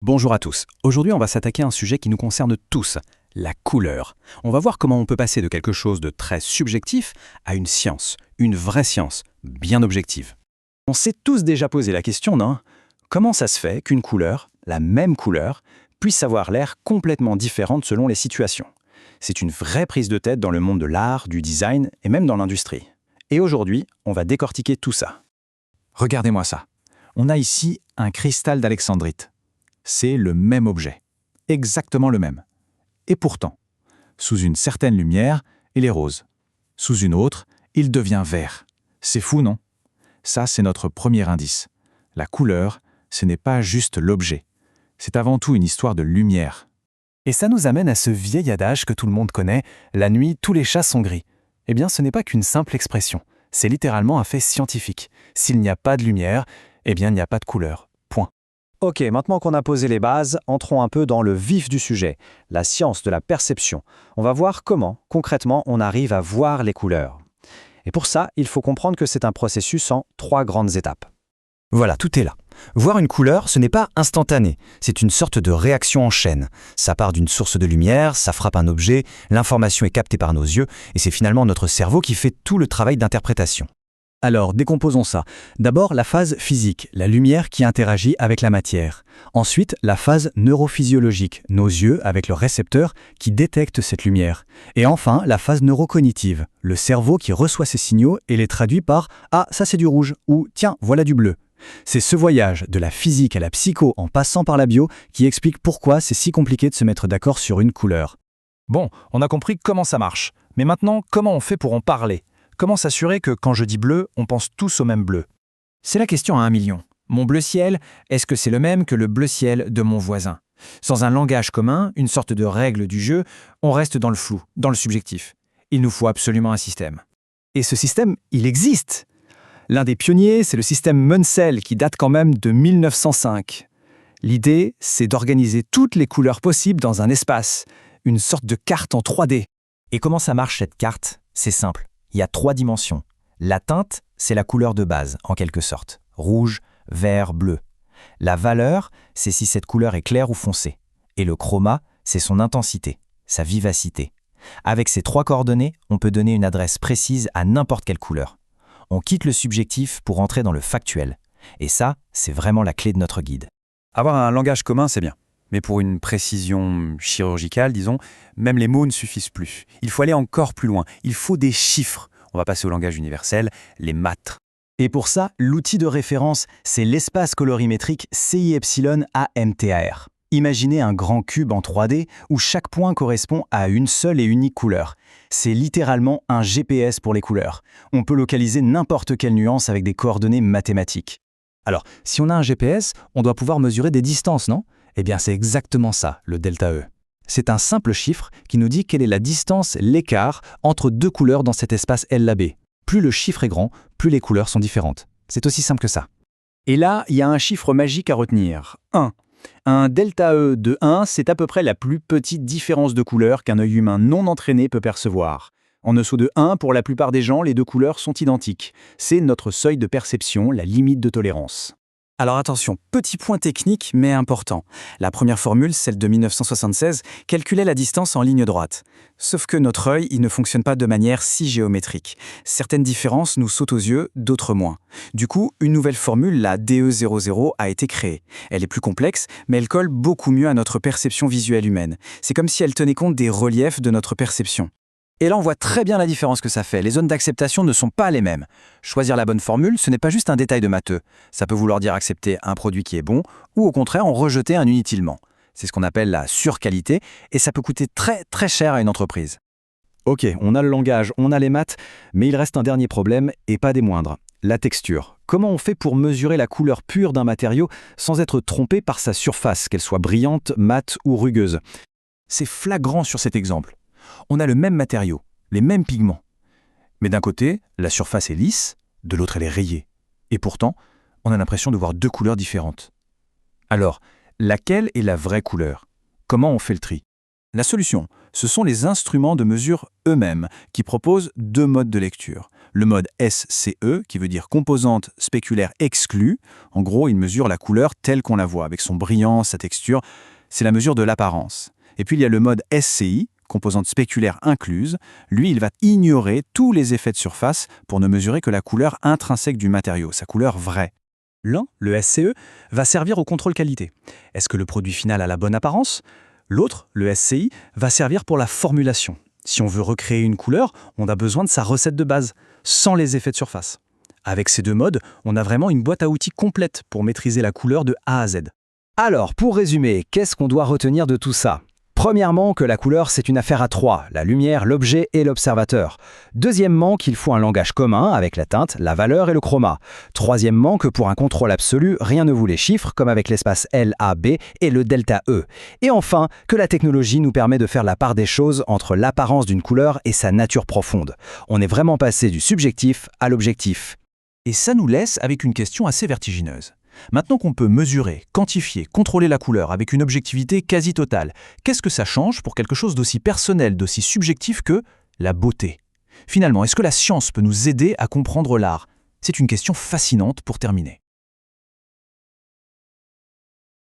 Bonjour à tous. Aujourd'hui, on va s'attaquer à un sujet qui nous concerne tous, la couleur. On va voir comment on peut passer de quelque chose de très subjectif à une science, une vraie science, bien objective. On s'est tous déjà posé la question, non? Comment ça se fait qu'une couleur, la même couleur, puisse avoir l'air complètement différente selon les situations? C'est une vraie prise de tête dans le monde de l'art, du design et même dans l'industrie. Et aujourd'hui, on va décortiquer tout ça. Regardez-moi ça. On a ici un cristal d'Alexandrite. C'est le même objet, exactement le même. Et pourtant, sous une certaine lumière, il est rose. Sous une autre, il devient vert. C'est fou, non? Ça, c'est notre premier indice. La couleur, ce n'est pas juste l'objet. C'est avant tout une histoire de lumière. Et ça nous amène à ce vieil adage que tout le monde connaît, la nuit, tous les chats sont gris. Eh bien, ce n'est pas qu'une simple expression. C'est littéralement un fait scientifique. S'il n'y a pas de lumière, eh bien, il n'y a pas de couleur. Point. Ok, maintenant qu'on a posé les bases, entrons un peu dans le vif du sujet, la science de la perception. On va voir comment, concrètement, on arrive à voir les couleurs. Et pour ça, il faut comprendre que c'est un processus en 3 grandes étapes. Voilà, tout est là. Voir une couleur, ce n'est pas instantané, c'est une sorte de réaction en chaîne. Ça part d'une source de lumière, ça frappe un objet, l'information est captée par nos yeux, et c'est finalement notre cerveau qui fait tout le travail d'interprétation. Alors, décomposons ça. D'abord, la phase physique, la lumière qui interagit avec la matière. Ensuite, la phase neurophysiologique, nos yeux avec leurs récepteurs qui détectent cette lumière. Et enfin, la phase neurocognitive, le cerveau qui reçoit ces signaux et les traduit par « Ah, ça c'est du rouge » ou « Tiens, voilà du bleu ». C'est ce voyage de la physique à la psycho en passant par la bio qui explique pourquoi c'est si compliqué de se mettre d'accord sur une couleur. Bon, on a compris comment ça marche. Mais maintenant, comment on fait pour en parler ? Comment s'assurer que quand je dis bleu, on pense tous au même bleu? C'est la question à 1 million. Mon bleu ciel, est-ce que c'est le même que le bleu ciel de mon voisin? Sans un langage commun, une sorte de règle du jeu, on reste dans le flou, dans le subjectif. Il nous faut absolument un système. Et ce système, il existe. L'un des pionniers, c'est le système Munsell qui date quand même de 1905. L'idée, c'est d'organiser toutes les couleurs possibles dans un espace, une sorte de carte en 3D. Et comment ça marche cette carte? C'est simple. Il y a 3 dimensions. La teinte, c'est la couleur de base, en quelque sorte. Rouge, vert, bleu. La valeur, c'est si cette couleur est claire ou foncée. Et le chroma, c'est son intensité, sa vivacité. Avec ces 3 coordonnées, on peut donner une adresse précise à n'importe quelle couleur. On quitte le subjectif pour entrer dans le factuel. Et ça, c'est vraiment la clé de notre guide. Avoir un langage commun, c'est bien. Mais pour une précision chirurgicale, disons, même les mots ne suffisent plus. Il faut aller encore plus loin. Il faut des chiffres. On va passer au langage universel, les maths. Et pour ça, l'outil de référence, c'est l'espace colorimétrique CY-AMTAR. Imaginez un grand cube en 3D où chaque point correspond à une seule et unique couleur. C'est littéralement un GPS pour les couleurs. On peut localiser n'importe quelle nuance avec des coordonnées mathématiques. Alors, si on a un GPS, on doit pouvoir mesurer des distances, non ? Eh bien, c'est exactement ça, le delta E. C'est un simple chiffre qui nous dit quelle est la distance, l'écart, entre 2 couleurs dans cet espace LAB. Plus le chiffre est grand, plus les couleurs sont différentes. C'est aussi simple que ça. Et là, il y a un chiffre magique à retenir. 1. Un delta E de 1, c'est à peu près la plus petite différence de couleur qu'un œil humain non entraîné peut percevoir. En dessous de 1, pour la plupart des gens, les 2 couleurs sont identiques. C'est notre seuil de perception, la limite de tolérance. Alors attention, petit point technique mais important. La première formule, celle de 1976, calculait la distance en ligne droite. Sauf que notre œil, il ne fonctionne pas de manière si géométrique. Certaines différences nous sautent aux yeux, d'autres moins. Du coup, une nouvelle formule, la DE00, a été créée. Elle est plus complexe, mais elle colle beaucoup mieux à notre perception visuelle humaine. C'est comme si elle tenait compte des reliefs de notre perception. Et là, on voit très bien la différence que ça fait. Les zones d'acceptation ne sont pas les mêmes. Choisir la bonne formule, ce n'est pas juste un détail de matheux. Ça peut vouloir dire accepter un produit qui est bon, ou au contraire en rejeter un inutilement. C'est ce qu'on appelle la surqualité, et ça peut coûter très très cher à une entreprise. Ok, on a le langage, on a les maths, mais il reste un dernier problème, et pas des moindres. La texture. Comment on fait pour mesurer la couleur pure d'un matériau sans être trompé par sa surface, qu'elle soit brillante, mate ou rugueuse? C'est flagrant sur cet exemple. On a le même matériau, les mêmes pigments. Mais d'un côté, la surface est lisse, de l'autre elle est rayée. Et pourtant, on a l'impression de voir 2 couleurs différentes. Alors, laquelle est la vraie couleur? Comment on fait le tri? La solution, ce sont les instruments de mesure eux-mêmes qui proposent 2 modes de lecture. le mode SCE, qui veut dire composante spéculaire exclue. En gros, il mesure la couleur telle qu'on la voit, avec son brillant, sa texture. C'est la mesure de l'apparence. Et puis il y a le mode SCI, composante spéculaire incluse. Lui, il va ignorer tous les effets de surface pour ne mesurer que la couleur intrinsèque du matériau, sa couleur vraie. L'un, le SCE, va servir au contrôle qualité. Est-ce que le produit final a la bonne apparence? L'autre, le SCI, va servir pour la formulation. Si on veut recréer une couleur, on a besoin de sa recette de base, sans les effets de surface. Avec ces deux modes, on a vraiment une boîte à outils complète pour maîtriser la couleur de A à Z. Alors, pour résumer, qu'est-ce qu'on doit retenir de tout ça? Premièrement, que la couleur, c'est une affaire à trois, la lumière, l'objet et l'observateur. Deuxièmement, qu'il faut un langage commun avec la teinte, la valeur et le chroma. Troisièmement, que pour un contrôle absolu, rien ne vaut les chiffres, comme avec l'espace LAB et le delta E. Et enfin, que la technologie nous permet de faire la part des choses entre l'apparence d'une couleur et sa nature profonde. On est vraiment passé du subjectif à l'objectif. Et ça nous laisse avec une question assez vertigineuse. Maintenant qu'on peut mesurer, quantifier, contrôler la couleur avec une objectivité quasi totale, qu'est-ce que ça change pour quelque chose d'aussi personnel, d'aussi subjectif que la beauté? Finalement, est-ce que la science peut nous aider à comprendre l'art? C'est une question fascinante pour terminer.